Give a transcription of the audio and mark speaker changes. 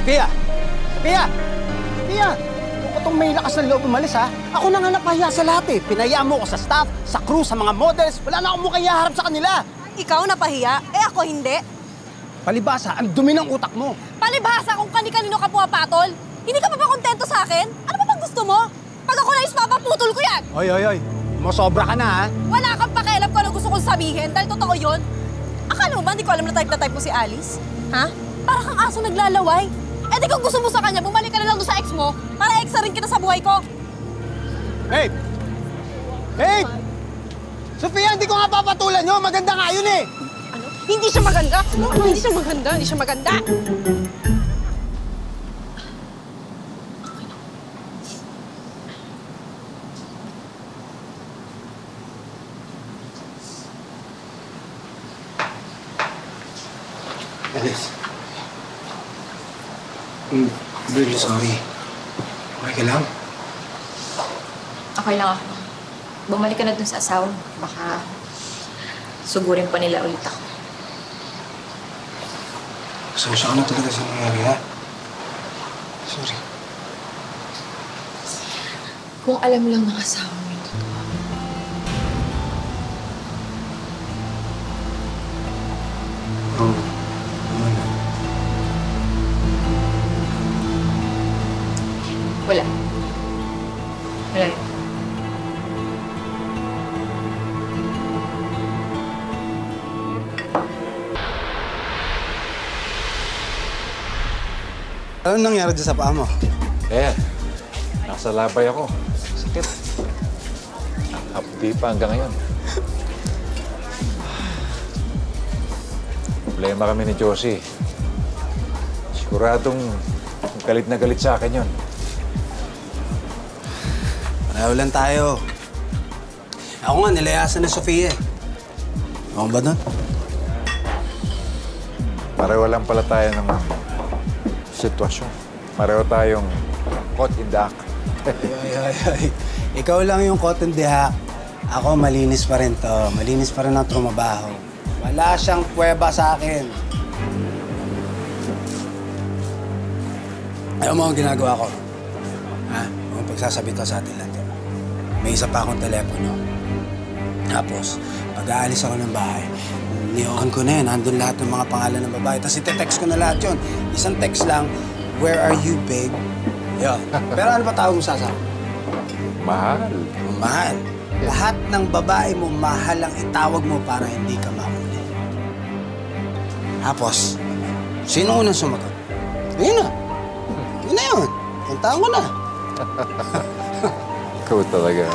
Speaker 1: Pia! Pia! Pia! Huwag ko itong may lakas ng loob umalis, ha? Ako na nga napahiya sa lahat, eh. Pinayaan mo ko sa staff, sa crew, sa mga models. Wala na akong mukhang ihaharap sa kanila.
Speaker 2: Ikaw napahiya? Eh ako hindi.
Speaker 1: Palibasa, ang dumi ng utak mo.
Speaker 2: Palibhasa kung kani-kanino ka pumapatol. Hindi ka pa ba kontento sa akin? Ano ba bang gusto mo? Pag ako na papaputol ko yan!
Speaker 1: Oy. Mosobra ka na, ha?
Speaker 2: Wala kang pakialam kung ano gusto kong sabihin dahil totoo yun. Akala mo ba hindi ko alam na type mo si Alice? Ha? Para kang aso naglalaway. Eh di kung gusto mo sa kanya, bumalik ka na lang doon sa ex mo para exa rin kita sa buhay ko.
Speaker 1: Hey! Hey! Sofia, hindi ko nga papatulan nyo. Maganda nga yun, eh.
Speaker 2: Ano? Hindi siya maganda? Hindi siya maganda. Hindi siya maganda.
Speaker 3: Alice. I'm really sorry. Okay ka lang?
Speaker 4: Okay lang ako. Bumalik ka na dun sa asawa mo. Baka sugurin pa nila ulit ako.
Speaker 3: Pasensya ka na talaga sa nangyari, ha? Sorry.
Speaker 4: Kung alam lang ng asawa mo yung totoo.
Speaker 3: Bro,
Speaker 4: Wala. Wala yun.
Speaker 1: Ano nangyari dyan sa paa mo?
Speaker 5: Nasa labay ako. Sakit. Hapdi pa hanggang ngayon. Problema kami ni Josie. Siguradong galit na galit sa akin yun.
Speaker 1: Pareho lang tayo. Ako nga, nilayasan ni Sofia. Ako ba nun?
Speaker 5: Pareho lang pala tayo ng sitwasyon. Pareho tayong caught in the act.
Speaker 1: Ay. Ikaw lang yung caught in the act. Ako, malinis pa rin to. Malinis pa rin ang trumabaho. Wala siyang pweba sa akin. Ayaw mo ang ginagawa ko. Ha? Kung pagsasabi to sa atin lang. May isa pa akong telepono. Tapos, pag-aalis ako ng bahay, ni-on ko na yun. Nandun lahat ng mga pangalan ng babae. Tapos ite-text ko na lahat yun. Isang text lang, "Where are you, babe?" Yun. Pero ano ba tawag mo sa asawa?
Speaker 5: Mahal.
Speaker 1: Mahal. Lahat ng babae mo, mahal ang itawag mo para hindi ka mahuli. Tapos, sino unang sumagot? Yun na. Yun na yun. Puntaan ko na.
Speaker 5: Ikaw talaga.